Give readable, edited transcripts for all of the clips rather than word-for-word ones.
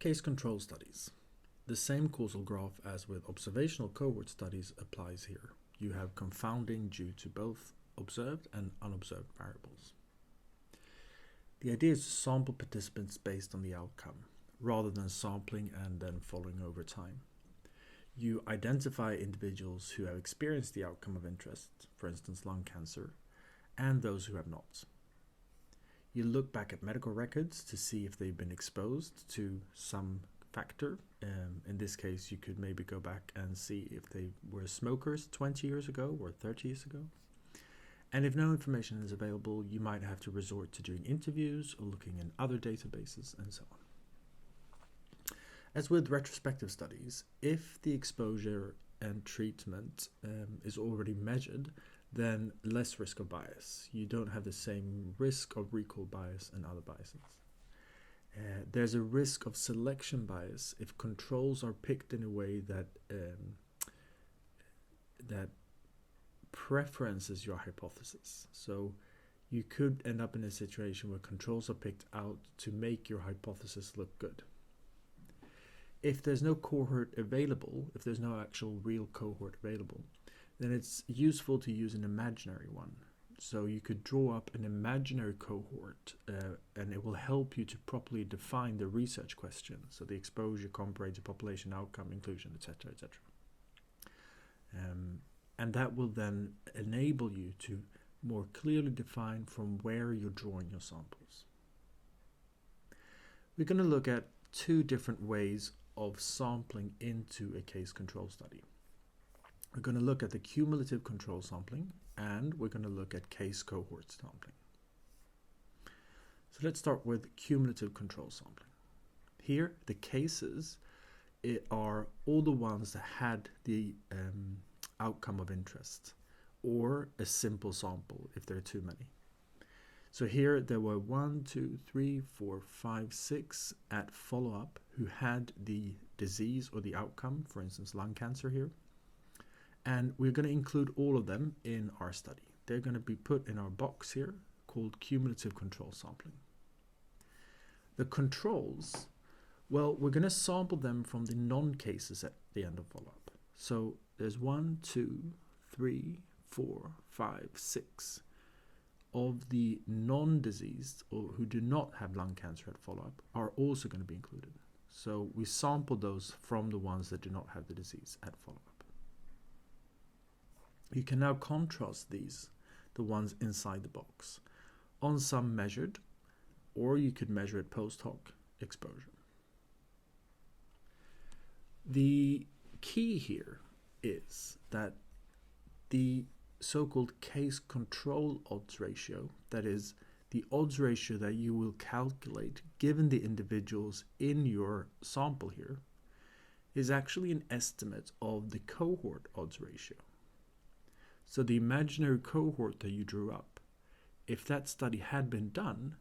Case control studies. The same causal graph as with observational cohort studies applies here. You have confounding due to both observed and unobserved variables. The idea is to sample participants based on the outcome, rather than sampling and then following over time. You identify individuals who have experienced the outcome of interest, for instance lung cancer, and those who have not. You look back at medical records to see if they've been exposed to some factor. In this case, you could maybe go back and see if they were smokers 20 years ago or 30 years ago. And if no information is available, you might have to resort to doing interviews or looking in other databases and so on. As with retrospective studies, if the exposure and treatment is already measured, then less risk of bias. You don't have the same risk of recall bias and other biases. There's a risk of selection bias if controls are picked in a way that that preferences your hypothesis. So you could end up in a situation where controls are picked out to make your hypothesis look good. If there's no cohort available, if there's no actual real cohort available, then it's useful to use an imaginary one. So you could draw up an imaginary cohort and it will help you to properly define the research question. So the exposure, comparator, population outcome, inclusion, etc., etc. And that will then enable you to more clearly define from where you're drawing your samples. We're going to look at two different ways of sampling into a case control study. We're going to look at the cumulative control sampling, and we're going to look at case cohort sampling. So let's start with cumulative control sampling. Here, the cases are all the ones that had the outcome of interest, or a simple sample if there are too many. So here there were 1, 2, 3, 4, 5, 6 at follow-up who had the disease or the outcome, for instance lung cancer here. And we're going to include all of them in our study. They're going to be put in our box here called cumulative control sampling. The controls, well, we're going to sample them from the non-cases at the end of follow-up. So there's 1, 2, 3, 4, 5, 6 of the non-diseased or who do not have lung cancer at follow-up are also going to be included. So we sample those from the ones that do not have the disease at follow-up. You can now contrast these, the ones inside the box, on some measured, or you could measure it post hoc exposure. The key here is that the so-called case control odds ratio, that is the odds ratio that you will calculate given the individuals in your sample here, is actually an estimate of the cohort odds ratio. So the imaginary cohort that you drew up, if that study had been done,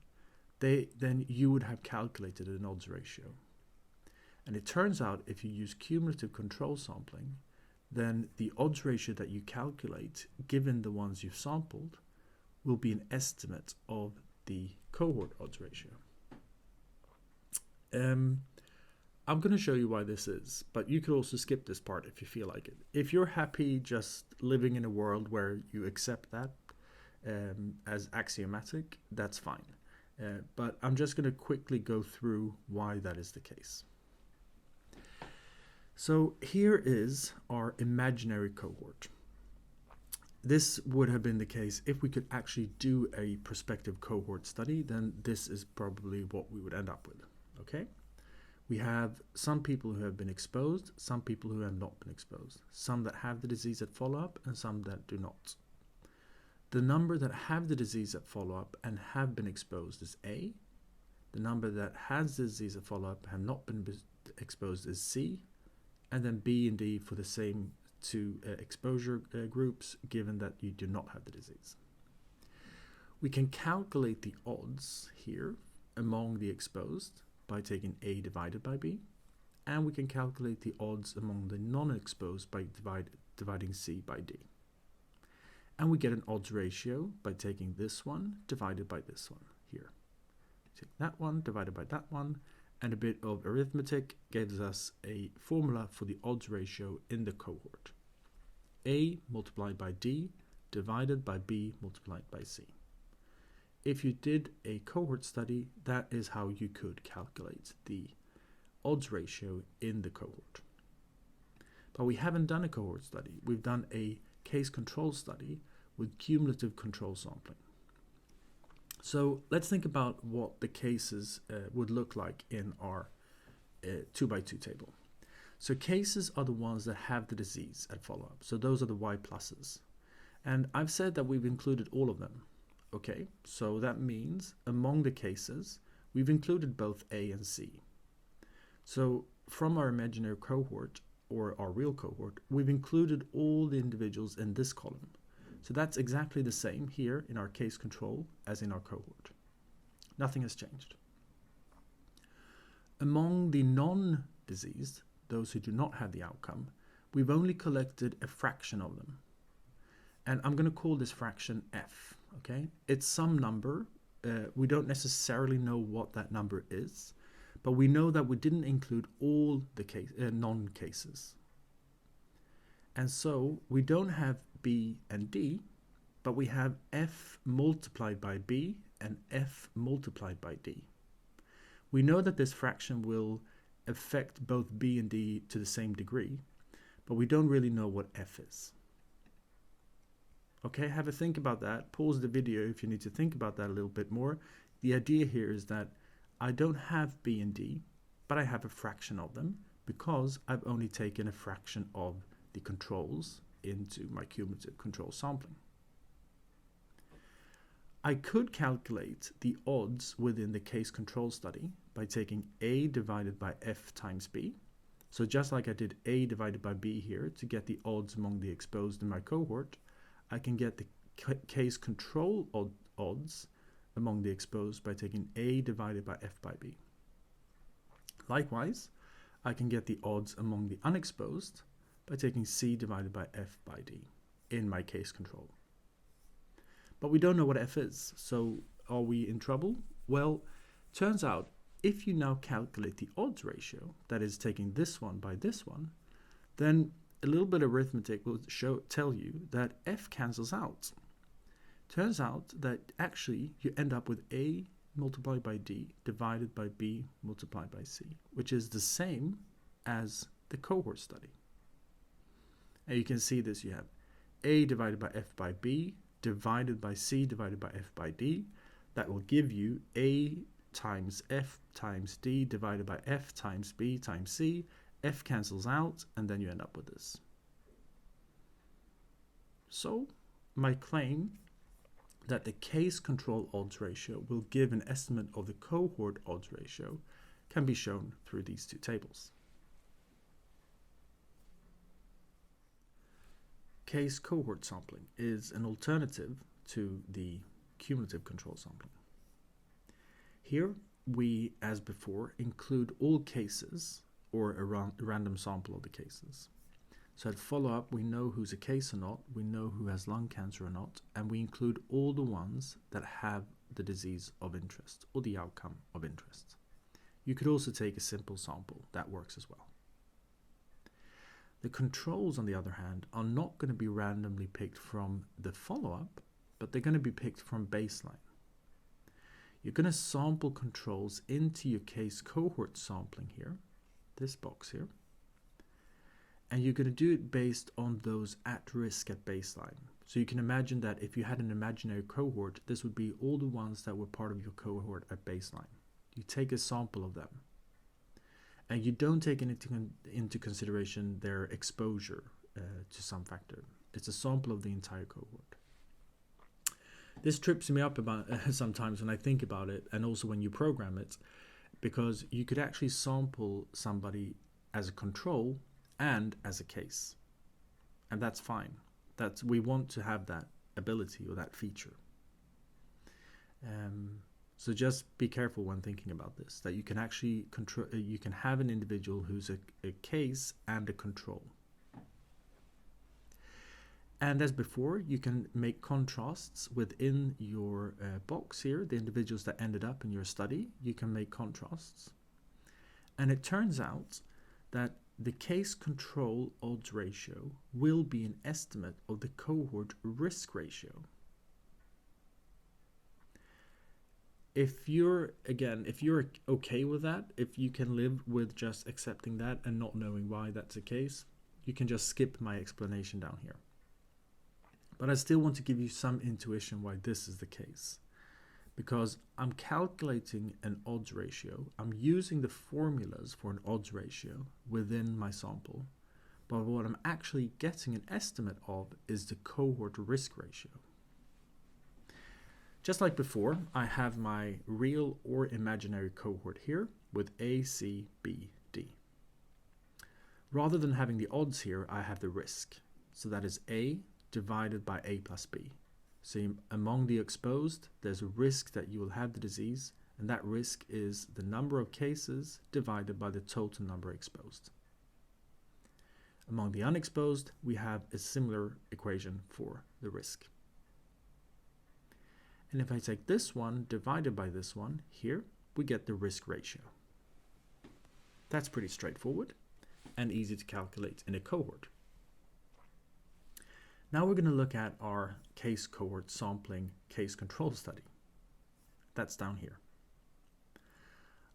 then you would have calculated an odds ratio. And it turns out if you use cumulative control sampling, then the odds ratio that you calculate, given the ones you've sampled, will be an estimate of the cohort odds ratio. I'm going to show you why this is, but you could also skip this part if you feel like it. If you're happy just living in a world where you accept that as axiomatic, that's fine. But I'm just going to quickly go through why that is the case. So here is our imaginary cohort. This would have been the case if we could actually do a prospective cohort study, then this is probably what we would end up with, okay? We have some people who have been exposed, some people who have not been exposed, some that have the disease at follow-up and some that do not. The number that have the disease at follow-up and have been exposed is A. The number that has the disease at follow-up and have not been exposed is C. And then B and D for the same two exposure groups, given that you do not have the disease. We can calculate the odds here among the exposed by taking A divided by B, and we can calculate the odds among the non-exposed by dividing C by D. And we get an odds ratio by taking this one divided by this one here. Take that one divided by that one, and a bit of arithmetic gives us a formula for the odds ratio in the cohort. A multiplied by D divided by B multiplied by C. If you did a cohort study, that is how you could calculate the odds ratio in the cohort. But we haven't done a cohort study. We've done a case control study with cumulative control sampling. So let's think about what the cases would look like in our 2x2 table. So cases are the ones that have the disease at follow-up. So those are the Y pluses. And I've said that we've included all of them. Okay, so that means among the cases, we've included both A and C. So from our imaginary cohort, or our real cohort, we've included all the individuals in this column. So that's exactly the same here in our case control as in our cohort. Nothing has changed. Among the non-diseased, those who do not have the outcome, we've only collected a fraction of them. And I'm going to call this fraction F. Okay, it's some number. We don't necessarily know what that number is, but we know that we didn't include all the non-cases. And so we don't have B and D, but we have F multiplied by B and F multiplied by D. We know that this fraction will affect both B and D to the same degree, but we don't really know what F is. Okay, have a think about that. Pause the video if you need to think about that a little bit more. The idea here is that I don't have B and D, but I have a fraction of them because I've only taken a fraction of the controls into my cumulative control sampling. I could calculate the odds within the case control study by taking A divided by F times B. So just like I did A divided by B here to get the odds among the exposed in my cohort, I can get the case control odds among the exposed by taking A divided by F by B. Likewise, I can get the odds among the unexposed by taking C divided by F by D in my case control. But we don't know what F is, so are we in trouble? Well, turns out if you now calculate the odds ratio, that is taking this one by this one, then a little bit of arithmetic will tell you that F cancels out. Turns out that actually you end up with A multiplied by D divided by B multiplied by C, which is the same as the cohort study. And you can see this, you have A divided by F by B divided by C divided by F by D. That will give you A times F times D divided by F times B times C. F cancels out, and then you end up with this. So, my claim that the case control odds ratio will give an estimate of the cohort odds ratio can be shown through these two tables. Case cohort sampling is an alternative to the cumulative control sampling. Here, we, as before, include all cases or a random sample of the cases. So at follow-up, we know who's a case or not, we know who has lung cancer or not, and we include all the ones that have the disease of interest or the outcome of interest. You could also take a simple sample, that works as well. The controls, on the other hand, are not going to be randomly picked from the follow-up, but they're going to be picked from baseline. You're going to sample controls into your case cohort sampling here, this box here, and you're going to do it based on those at risk at baseline. So you can imagine that if you had an imaginary cohort, this would be all the ones that were part of your cohort at baseline. You take a sample of them, and you don't take into consideration their exposure to some factor. It's a sample of the entire cohort. This trips me up about sometimes when I think about it, and also when you program it, because you could actually sample somebody as a control and as a case, and that's fine. We want to have that ability or that feature. So just be careful when thinking about this, that you can actually you can have an individual who's a case and a control. And as before, you can make contrasts within your box here, the individuals that ended up in your study. You can make contrasts. And it turns out that the case control odds ratio will be an estimate of the cohort risk ratio. If you're okay with that, if you can live with just accepting that and not knowing why that's the case, you can just skip my explanation down here. But I still want to give you some intuition why this is the case. Because I'm calculating an odds ratio, I'm using the formulas for an odds ratio within my sample, but what I'm actually getting an estimate of is the cohort risk ratio. Just like before, I have my real or imaginary cohort here with A, C, B, D. Rather than having the odds here, I have the risk. So that is A divided by A plus B. So among the exposed, there's a risk that you will have the disease, and that risk is the number of cases divided by the total number exposed. Among the unexposed, we have a similar equation for the risk. And if I take this one divided by this one, here we get the risk ratio. That's pretty straightforward and easy to calculate in a cohort. Now we're going to look at our case cohort sampling case control study. That's down here.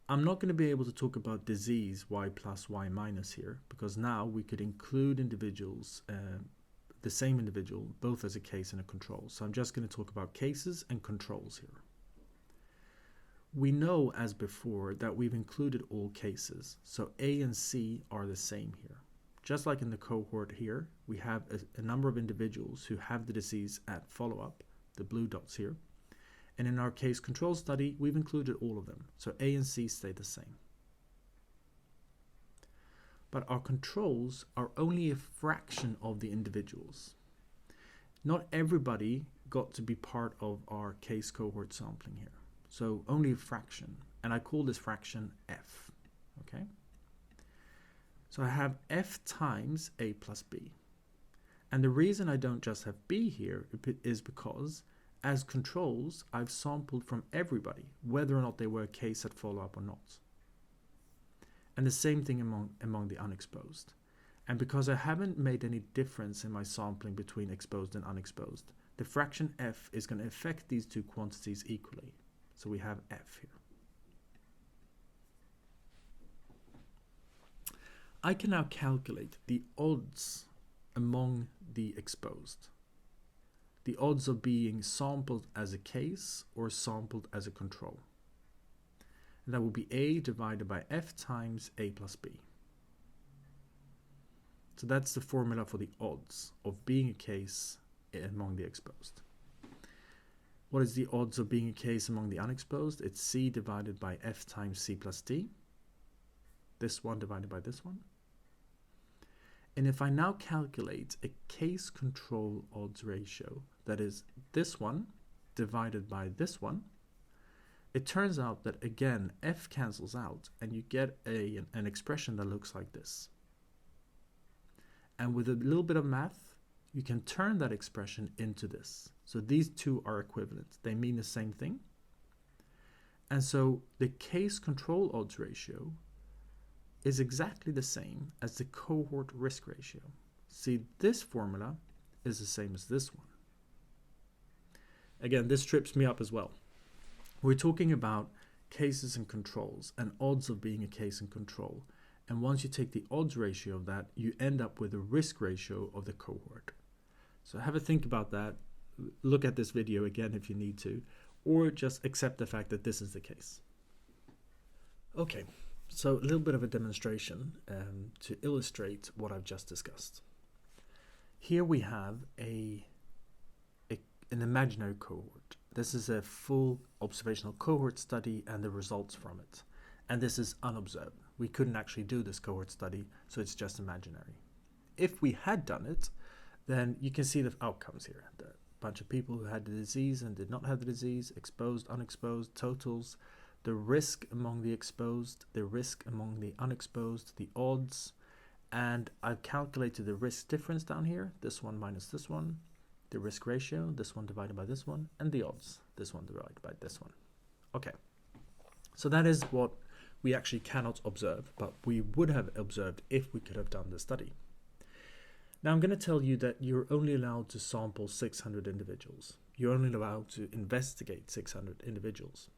I'm not going to be able to talk about disease Y plus Y minus here, because now we could include individuals, the same individual, both as a case and a control. So I'm just going to talk about cases and controls here. We know as before that we've included all cases, so A and C are the same here. Just like in the cohort here, we have a number of individuals who have the disease at follow-up, the blue dots here. And in our case control study, we've included all of them. So A and C stay the same. But our controls are only a fraction of the individuals. Not everybody got to be part of our case cohort sampling here. So only a fraction. And I call this fraction F. Okay? So I have F times A plus B. And the reason I don't just have B here is because as controls, I've sampled from everybody, whether or not they were a case at follow-up or not. And the same thing among the unexposed. And because I haven't made any difference in my sampling between exposed and unexposed, the fraction F is going to affect these two quantities equally. So we have F here. I can now calculate the odds among the exposed. The odds of being sampled as a case or sampled as a control. And that will be A divided by F times A plus B. So that's the formula for the odds of being a case among the exposed. What is the odds of being a case among the unexposed? It's C divided by F times C plus D. This one divided by this one. And if I now calculate a case control odds ratio, that is this one divided by this one, it turns out that again F cancels out and you get an expression that looks like this. And with a little bit of math, you can turn that expression into this. So these two are equivalent. They mean the same thing. And so the case control odds ratio is exactly the same as the cohort risk ratio. See, this formula is the same as this one. Again, this trips me up as well. We're talking about cases and controls and odds of being a case and control. And once you take the odds ratio of that, you end up with a risk ratio of the cohort. So have a think about that. Look at this video again if you need to, or just accept the fact that this is the case. Okay, so a little bit of a demonstration to illustrate what I've just discussed. Here we have an imaginary cohort. This is a full observational cohort study and the results from it. And this is unobserved. We couldn't actually do this cohort study, so it's just imaginary. If we had done it, then you can see the outcomes here. The bunch of people who had the disease and did not have the disease, exposed, unexposed, totals, the risk among the exposed, the risk among the unexposed, the odds, and I've calculated the risk difference down here, this one minus this one, the risk ratio, this one divided by this one, and the odds, this one divided by this one. Okay, so that is what we actually cannot observe, but we would have observed if we could have done the study. Now I'm going to tell you that you're only allowed to sample 600 individuals. You're only allowed to investigate 600 individuals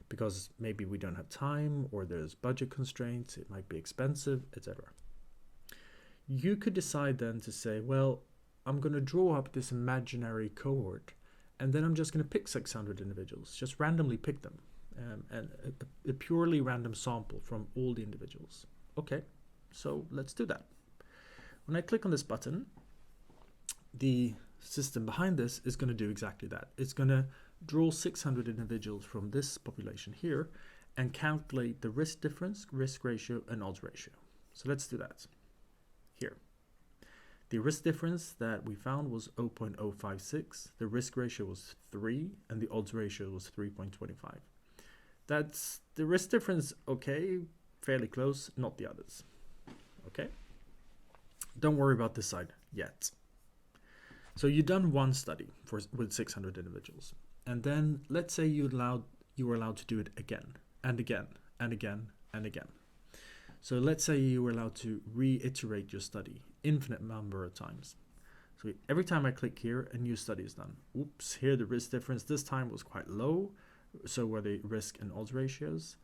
because maybe we don't have time, or there's budget constraints, it might be expensive, etc. You could decide then to say, well, I'm going to draw up this imaginary cohort, and then I'm just going to pick 600 individuals, just randomly pick them, and a purely random sample from all the individuals. Okay, so let's do that. When I click on this button, the system behind this is going to do exactly that. It's going to draw 600 individuals from this population here and calculate the risk difference, risk ratio, and odds ratio. So let's do that here. The risk difference that we found was 0.056, the risk ratio was 3, and the odds ratio was 3.25. That's the risk difference, okay, fairly close, not the others. Okay? Don't worry about this side yet. So you've done one study with 600 individuals, and then let's say you were allowed to do it again and again and again and again. So let's say you were allowed to reiterate your study infinite number of times. So every time I click here, a new study is done. Oops, here the risk difference this time was quite low, so were the risk and odds ratios.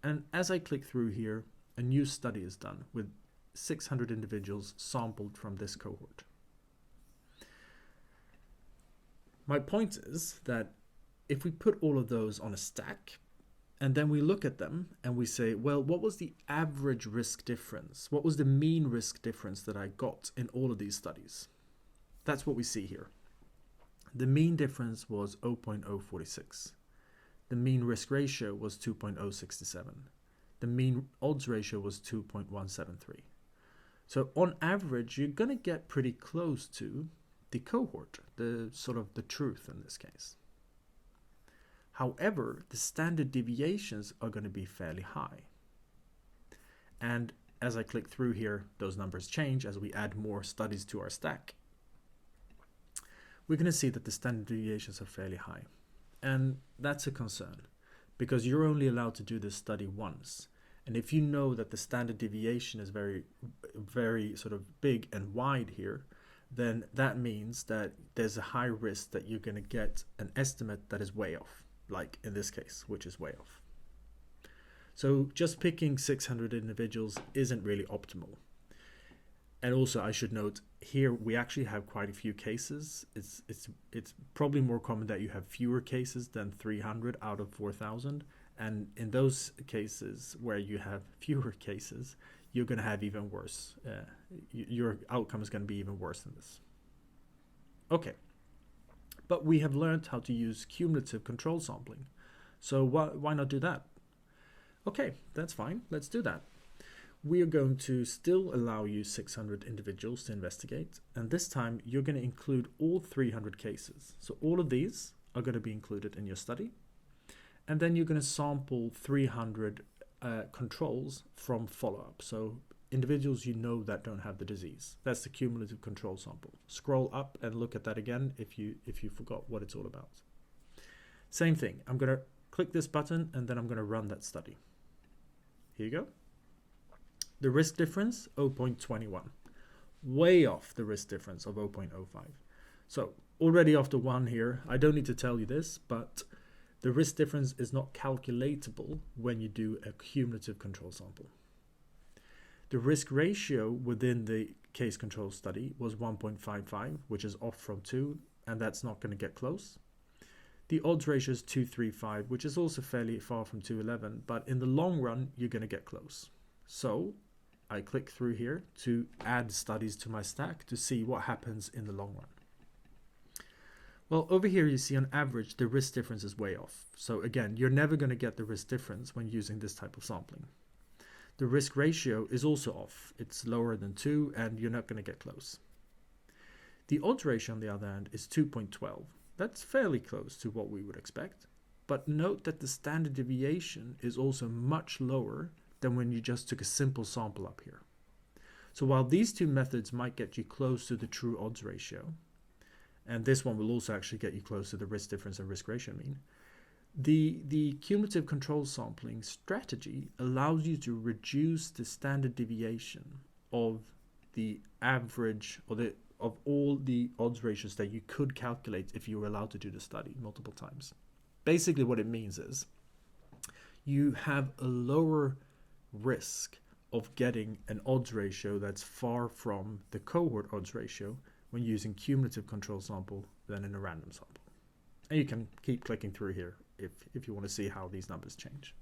And as I click through here, a new study is done with 600 individuals sampled from this cohort. My point is that if we put all of those on a stack and then we look at them and we say, well, what was the average risk difference? What was the mean risk difference that I got in all of these studies? That's what we see here. The mean difference was 0.046. The mean risk ratio was 2.067. The mean odds ratio was 2.173. So on average, you're going to get pretty close to the cohort, the sort of the truth in this case. However, the standard deviations are going to be fairly high. And as I click through here, those numbers change as we add more studies to our stack. We're going to see that the standard deviations are fairly high. And that's a concern because you're only allowed to do this study once. And if you know that the standard deviation is very, very sort of big and wide here, then that means that there's a high risk that you're going to get an estimate that is way off, like in this case, which is way off. So just picking 600 individuals isn't really optimal. And also I should note here we actually have quite a few cases. It's probably more common that you have fewer cases than 300 out of 4,000. And in those cases where you have fewer cases, you're going to have even worse. Your outcome is going to be even worse than this. Okay, but we have learned how to use cumulative control sampling. So why not do that? Okay, that's fine. Let's do that. We are going to still allow you 600 individuals to investigate. And this time you're going to include all 300 cases. So all of these are going to be included in your study. And then you're going to sample 300 controls from follow-up. So individuals you know that don't have the disease. That's the cumulative control sample. Scroll up and look at that again if you forgot what it's all about. Same thing. I'm going to click this button and then I'm going to run that study. Here you go. The risk difference, 0.21. Way off the risk difference of 0.05. So already after one here, I don't need to tell you this, but the risk difference is not calculatable when you do a cumulative control sample. The risk ratio within the case control study was 1.55, which is off from 2, and that's not going to get close. The odds ratio is 235, which is also fairly far from 211, but in the long run, you're going to get close. So I click through here to add studies to my stack to see what happens in the long run. Well, over here you see on average the risk difference is way off. So again, you're never going to get the risk difference when using this type of sampling. The risk ratio is also off. It's lower than 2 and you're not going to get close. The odds ratio on the other hand is 2.12. That's fairly close to what we would expect. But note that the standard deviation is also much lower than when you just took a simple sample up here. So while these two methods might get you close to the true odds ratio, and this one will also actually get you close to the risk difference and risk ratio mean, The cumulative control sampling strategy allows you to reduce the standard deviation of the average of all the odds ratios that you could calculate if you were allowed to do the study multiple times. Basically what it means is you have a lower risk of getting an odds ratio that's far from the cohort odds ratio when using cumulative control sample than in a random sample. And you can keep clicking through here if you want to see how these numbers change.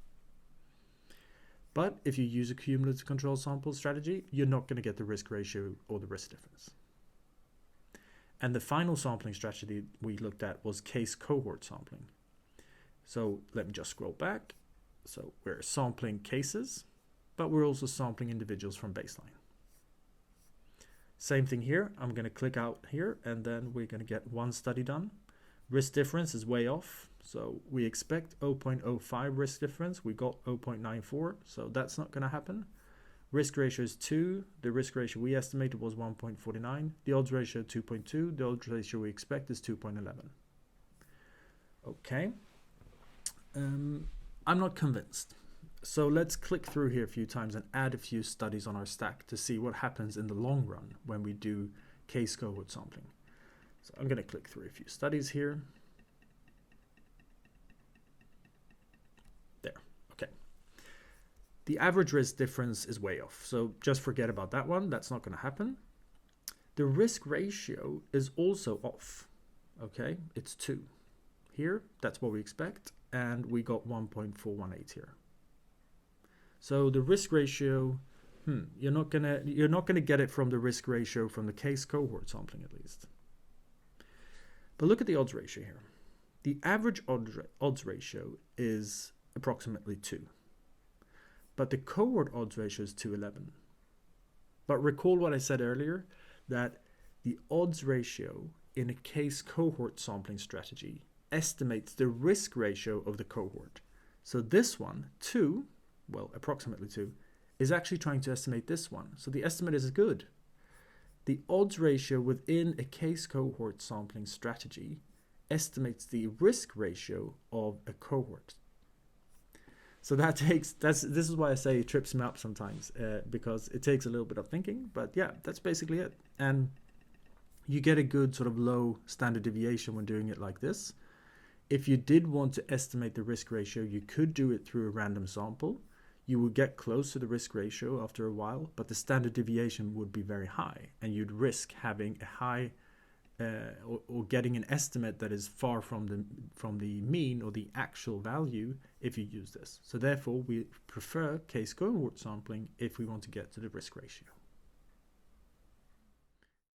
But if you use a cumulative control sample strategy, you're not going to get the risk ratio or the risk difference. And the final sampling strategy we looked at was case cohort sampling. So let me just scroll back. So we're sampling cases, but we're also sampling individuals from baseline. Same thing here. I'm going to click out here, and then we're going to get one study done. Risk difference is way off. So we expect 0.05 risk difference. We got 0.94, so that's not going to happen. Risk ratio is 2. The risk ratio we estimated was 1.49. The odds ratio 2.2. The odds ratio we expect is 2.11. Okay. I'm not convinced. So let's click through here a few times and add a few studies on our stack to see what happens in the long run when we do case cohort sampling. So I'm going to click through a few studies here. There, okay. The average risk difference is way off, so just forget about that one. That's not going to happen. The risk ratio is also off, okay? It's 2. Here, that's what we expect, and we got 1.418 here. So the risk ratio, you're not gonna get it from the risk ratio from the case cohort sampling at least. But look at the odds ratio here. The average odds ratio is approximately 2. But the cohort odds ratio is 211. But recall what I said earlier, that the odds ratio in a case cohort sampling strategy estimates the risk ratio of the cohort. So this one, 2, well, approximately 2, is actually trying to estimate this one. So the estimate is good. The odds ratio within a case cohort sampling strategy estimates the risk ratio of a cohort. So this is why I say it trips me up sometimes, because it takes a little bit of thinking, but yeah, that's basically it. And you get a good sort of low standard deviation when doing it like this. If you did want to estimate the risk ratio, you could do it through a random sample. You would get close to the risk ratio after a while, but the standard deviation would be very high, and you'd risk having a high or getting an estimate that is far from the mean or the actual value if you use this. So therefore, we prefer case cohort sampling if we want to get to the risk ratio.